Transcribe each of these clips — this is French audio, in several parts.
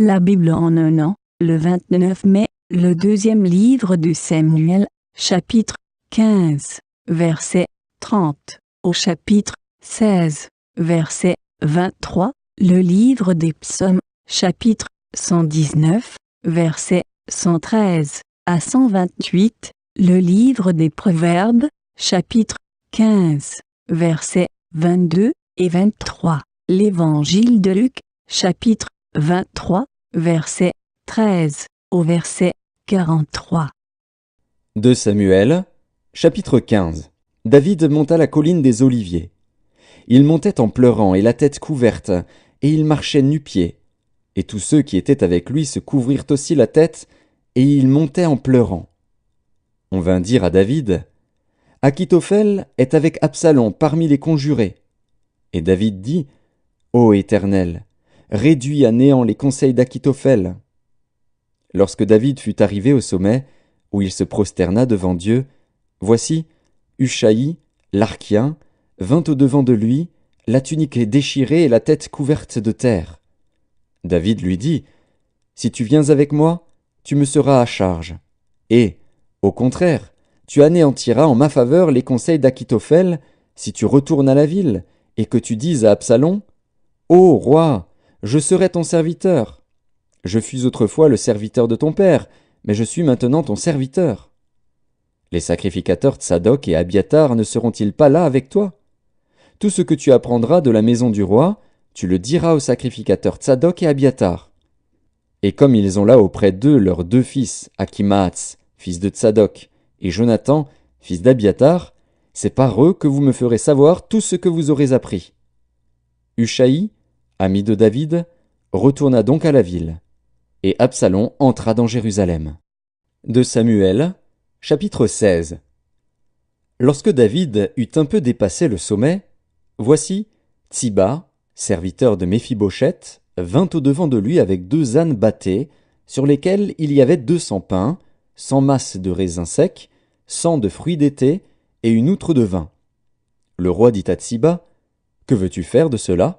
La Bible en un an, le 29 mai, le deuxième livre de Samuel, chapitre 15, verset 30, au chapitre 16, verset 23, le livre des psaumes, chapitre 119, verset 113 à 128, le livre des proverbes, chapitre 15, versets 22 et 23, l'évangile de Luc, chapitre 23, verset 13 au verset 43. 2 Samuel, chapitre 15. David monta la colline des Oliviers. Il montait en pleurant et la tête couverte, et il marchait nu-pieds. Et tous ceux qui étaient avec lui se couvrirent aussi la tête, et il montait en pleurant. On vint dire à David, « Achitophel est avec Absalom parmi les conjurés. » Et David dit, « Ô Éternel, réduis à néant les conseils d'Achitophel. » Lorsque David fut arrivé au sommet, où il se prosterna devant Dieu, voici, Hushaï, l'Archien, vint au-devant de lui, la tunique déchirée et la tête couverte de terre. David lui dit, « Si tu viens avec moi, tu me seras à charge. Et, au contraire, tu anéantiras en ma faveur les conseils d'Achitophel si tu retournes à la ville et que tu dises à Absalom, « Ô roi, je serai ton serviteur. Je fus autrefois le serviteur de ton père, mais je suis maintenant ton serviteur. Les sacrificateurs Tsadok et Abiatar ne seront-ils pas là avec toi? Tout ce que tu apprendras de la maison du roi, tu le diras aux sacrificateurs Tsadok et Abiatar. Et comme ils ont là auprès d'eux leurs deux fils, Achimaatz, fils de Tsadok, et Jonathan, fils d'Abiatar, c'est par eux que vous me ferez savoir tout ce que vous aurez appris. » Hushaï, ami de David, retourna donc à la ville. Et Absalom entra dans Jérusalem. 2 Samuel, chapitre 16. Lorsque David eut un peu dépassé le sommet, voici, Tsiba, serviteur de Méphibosheth, vint au-devant de lui avec 2 ânes bâtés, sur lesquels il y avait 200 pains, 100 masses de raisins secs, 100 de fruits d'été, et une outre de vin. Le roi dit à Tsiba, « Que veux-tu faire de cela »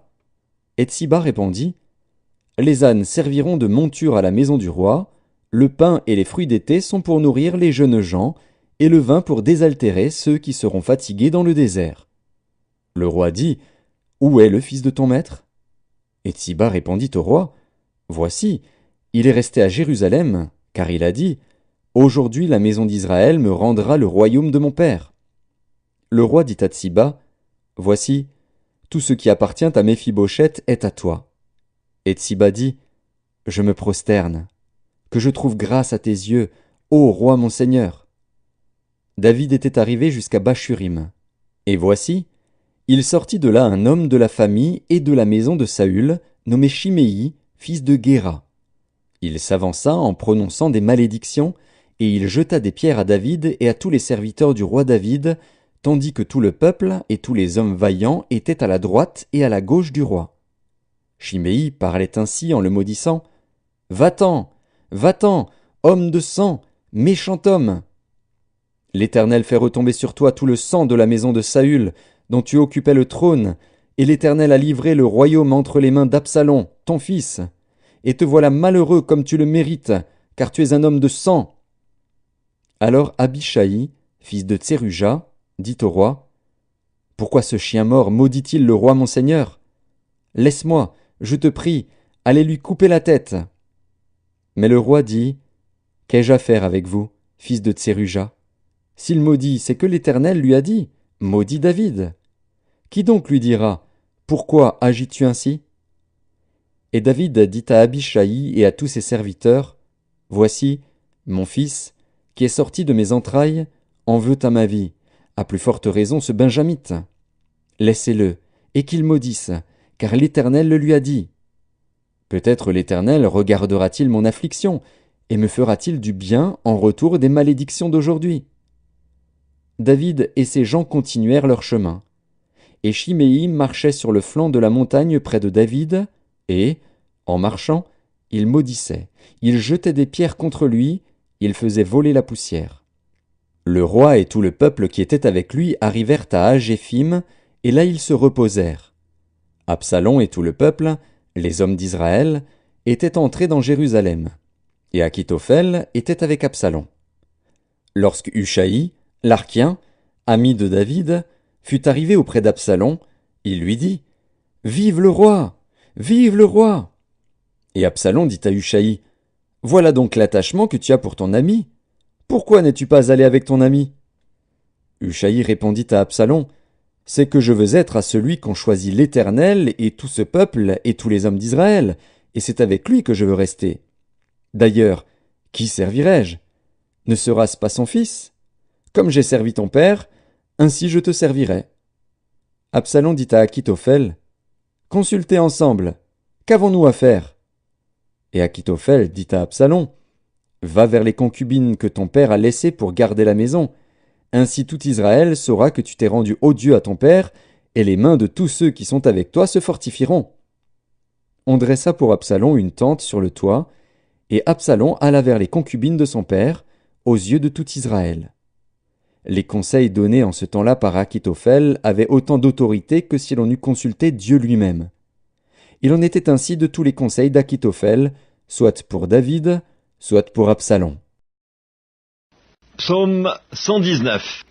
Et Tsiba répondit, « Les ânes serviront de monture à la maison du roi, le pain et les fruits d'été sont pour nourrir les jeunes gens, et le vin pour désaltérer ceux qui seront fatigués dans le désert. » Le roi dit, « Où est le fils de ton maître » Et Tsiba répondit au roi, « Voici, il est resté à Jérusalem, car il a dit, « Aujourd'hui la maison d'Israël me rendra le royaume de mon père. » Le roi dit à Tsiba, « Voici, tout ce qui appartient à Méphibosheth est à toi. » Et Tsiba dit, « Je me prosterne, que je trouve grâce à tes yeux, ô roi mon seigneur. » David était arrivé jusqu'à Bachurim. Et voici, il sortit de là un homme de la famille et de la maison de Saül, nommé Chiméi, fils de Guéra. Il s'avança en prononçant des malédictions, et il jeta des pierres à David et à tous les serviteurs du roi David, tandis que tout le peuple et tous les hommes vaillants étaient à la droite et à la gauche du roi. Chiméi parlait ainsi en le maudissant, « Va-t'en, va-t'en, homme de sang, méchant homme. L'Éternel fait retomber sur toi tout le sang de la maison de Saül, dont tu occupais le trône, et l'Éternel a livré le royaume entre les mains d'Absalom, ton fils. Et te voilà malheureux comme tu le mérites, car tu es un homme de sang. » Alors Abishai, fils de Tseruja, dit au roi, « Pourquoi ce chien mort maudit-il le roi mon seigneur? Laisse-moi, je te prie, aller lui couper la tête. » Mais le roi dit, « Qu'ai-je à faire avec vous, fils de Tseruja? S'il maudit, c'est que l'Éternel lui a dit, « Maudit David. » Qui donc lui dira, « Pourquoi agis-tu ainsi » Et David dit à Abishai et à tous ses serviteurs, « Voici, mon fils, qui est sorti de mes entrailles, en veut à ma vie, à plus forte raison ce Benjamite. Laissez-le, et qu'il maudisse, car l'Éternel le lui a dit. Peut-être l'Éternel regardera-t-il mon affliction, et me fera-t-il du bien en retour des malédictions d'aujourd'hui. » David et ses gens continuèrent leur chemin. Et Chiméi marchait sur le flanc de la montagne près de David, et, en marchant, il maudissait, il jetait des pierres contre lui, il faisait voler la poussière. Le roi et tout le peuple qui était avec lui arrivèrent à Agéphim, et là ils se reposèrent. Absalom et tout le peuple, les hommes d'Israël, était entré dans Jérusalem, et Achitophel était avec Absalom. Lorsque Hushaï, l'Archien, ami de David, fut arrivé auprès d'Absalom, il lui dit: « Vive le roi! Vive le roi !» Et Absalom dit à Hushaï: « Voilà donc l'attachement que tu as pour ton ami. Pourquoi n'es-tu pas allé avec ton ami ?» Hushaï répondit à Absalom: « C'est que je veux être à celui qu'ont choisi l'Éternel et tout ce peuple et tous les hommes d'Israël, et c'est avec lui que je veux rester. D'ailleurs, qui servirai-je? Ne sera-ce pas son fils? Comme j'ai servi ton père, ainsi je te servirai. » Absalom dit à Achitophel: « Consultez ensemble. Qu'avons-nous à faire ?» Et Achitophel dit à Absalom: « Va vers les concubines que ton père a laissées pour garder la maison. Ainsi tout Israël saura que tu t'es rendu odieux à ton père, et les mains de tous ceux qui sont avec toi se fortifieront. » On dressa pour Absalom une tente sur le toit, et Absalom alla vers les concubines de son père, aux yeux de tout Israël. Les conseils donnés en ce temps-là par Achitophel avaient autant d'autorité que si l'on eût consulté Dieu lui-même. Il en était ainsi de tous les conseils d'Achitophel, soit pour David, soit pour Absalom. Psaume 119.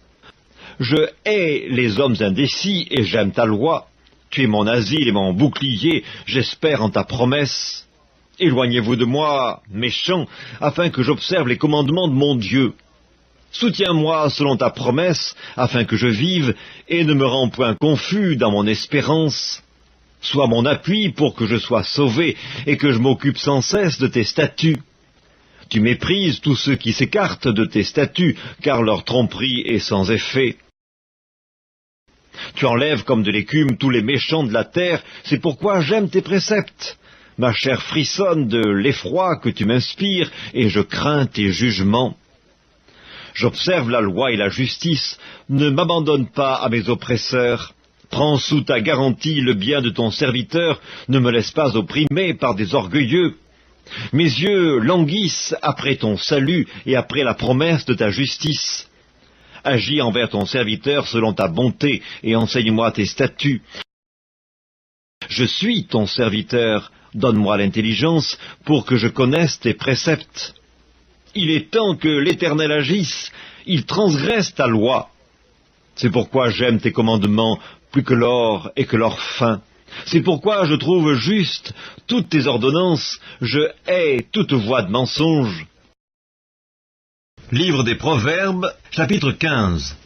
Je hais les hommes indécis et j'aime ta loi. Tu es mon asile et mon bouclier, j'espère en ta promesse. Éloignez-vous de moi, méchants, afin que j'observe les commandements de mon Dieu. Soutiens-moi selon ta promesse, afin que je vive, et ne me rends point confus dans mon espérance. Sois mon appui pour que je sois sauvé, et que je m'occupe sans cesse de tes statuts. Tu méprises tous ceux qui s'écartent de tes statuts, car leur tromperie est sans effet. Tu enlèves comme de l'écume tous les méchants de la terre, c'est pourquoi j'aime tes préceptes. Ma chair frissonne de l'effroi que tu m'inspires, et je crains tes jugements. J'observe la loi et la justice, ne m'abandonne pas à mes oppresseurs. Prends sous ta garantie le bien de ton serviteur, ne me laisse pas opprimer par des orgueilleux. Mes yeux languissent après ton salut et après la promesse de ta justice. Agis envers ton serviteur selon ta bonté et enseigne-moi tes statuts. Je suis ton serviteur, donne-moi l'intelligence pour que je connaisse tes préceptes. Il est temps que l'Éternel agisse, il transgresse ta loi. C'est pourquoi j'aime tes commandements plus que l'or et que l'or fin. C'est pourquoi je trouve juste toutes tes ordonnances, je hais toute voie de mensonge. Livre des Proverbes, chapitre 15.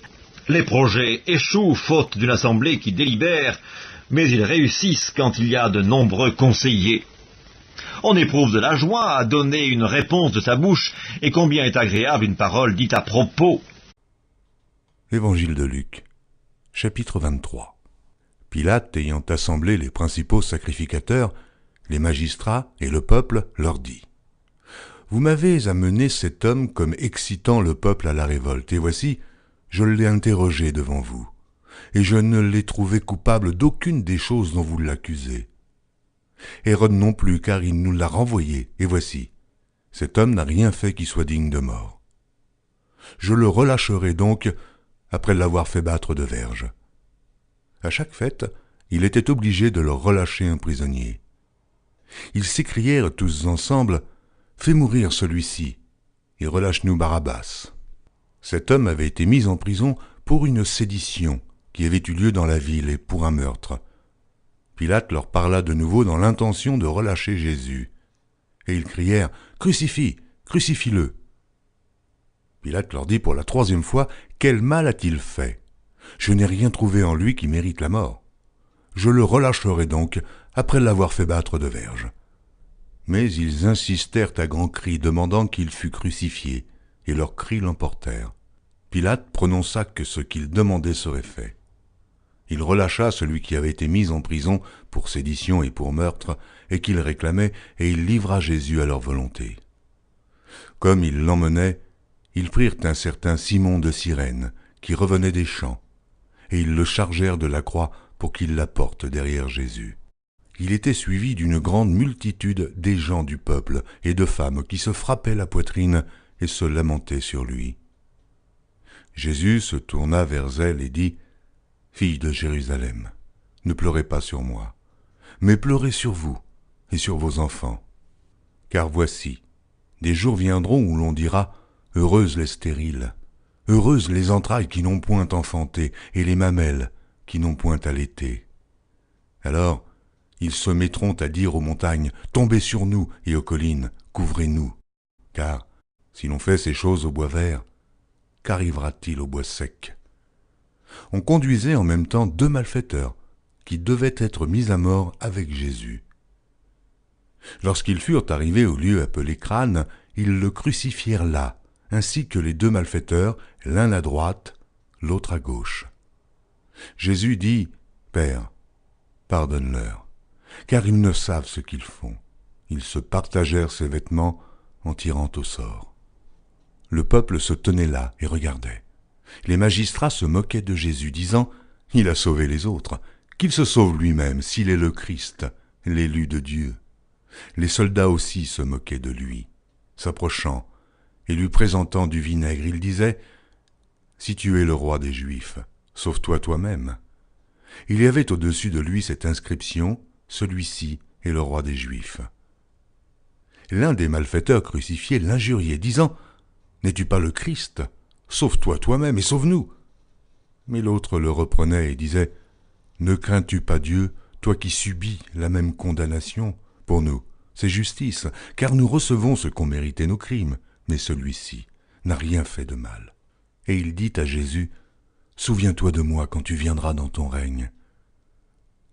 Les projets échouent faute d'une assemblée qui délibère, mais ils réussissent quand il y a de nombreux conseillers. On éprouve de la joie à donner une réponse de sa bouche, et combien est agréable une parole dite à propos. Évangile de Luc, chapitre 23. Pilate, ayant assemblé les principaux sacrificateurs, les magistrats et le peuple, leur dit: « Vous m'avez amené cet homme comme excitant le peuple à la révolte, et voici, je l'ai interrogé devant vous, et je ne l'ai trouvé coupable d'aucune des choses dont vous l'accusez. Hérode non plus, car il nous l'a renvoyé, et voici, cet homme n'a rien fait qui soit digne de mort. Je le relâcherai donc après l'avoir fait battre de verges. » À chaque fête, il était obligé de leur relâcher un prisonnier. Ils s'écrièrent tous ensemble: « Fais mourir celui-ci, et relâche-nous Barabbas. » Cet homme avait été mis en prison pour une sédition qui avait eu lieu dans la ville et pour un meurtre. Pilate leur parla de nouveau dans l'intention de relâcher Jésus. Et ils crièrent: « Crucifie, crucifie-le !» Pilate leur dit pour la troisième fois: « Quel mal a-t-il fait ? Je n'ai rien trouvé en lui qui mérite la mort. Je le relâcherai donc après l'avoir fait battre de verges. » Mais ils insistèrent à grands cris, demandant qu'il fût crucifié, et leurs cris l'emportèrent. Pilate prononça que ce qu'ils demandaient serait fait. Il relâcha celui qui avait été mis en prison pour sédition et pour meurtre, et qu'ils réclamaient, et il livra Jésus à leur volonté. Comme ils l'emmenaient, ils prirent un certain Simon de Cyrène, qui revenait des champs, et ils le chargèrent de la croix pour qu'il la porte derrière Jésus. Il était suivi d'une grande multitude des gens du peuple et de femmes qui se frappaient la poitrine et se lamentaient sur lui. Jésus se tourna vers elles et dit: « Filles de Jérusalem, ne pleurez pas sur moi, mais pleurez sur vous et sur vos enfants. Car voici, des jours viendront où l'on dira « Heureuses les stériles, heureuses les entrailles qui n'ont point enfanté, et les mamelles qui n'ont point allaité. » Alors, ils se mettront à dire aux montagnes « Tombez sur nous » et aux collines « Couvrez-nous ». Car, si l'on fait ces choses au bois vert, qu'arrivera-t-il au bois sec? On conduisait en même temps 2 malfaiteurs qui devaient être mis à mort avec Jésus. Lorsqu'ils furent arrivés au lieu appelé Crâne, ils le crucifièrent là, ainsi que les 2 malfaiteurs, l'un à droite, l'autre à gauche. Jésus dit « Père, pardonne-leur, car ils ne savent ce qu'ils font. » Ils se partagèrent ses vêtements en tirant au sort. Le peuple se tenait là et regardait. Les magistrats se moquaient de Jésus, disant « Il a sauvé les autres, qu'il se sauve lui-même s'il est le Christ, l'élu de Dieu. » Les soldats aussi se moquaient de lui. S'approchant et lui présentant du vinaigre, ils disaient « Si tu es le roi des Juifs, sauve-toi toi-même. » Il y avait au-dessus de lui cette inscription « Celui-ci est le roi des Juifs. » L'un des malfaiteurs crucifiés l'injuriait, disant « N'es-tu pas le Christ? Sauve-toi toi-même et sauve-nous. » Mais l'autre le reprenait et disait « Ne crains-tu pas Dieu, toi qui subis la même condamnation? Pour nous, c'est justice, car nous recevons ce qu'ont mérité nos crimes, mais celui-ci n'a rien fait de mal. » Et il dit à Jésus « Souviens-toi de moi quand tu viendras dans ton règne. »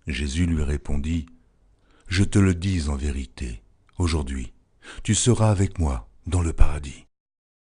Jésus lui répondit « Je te le dis en vérité, aujourd'hui, tu seras avec moi dans le paradis. »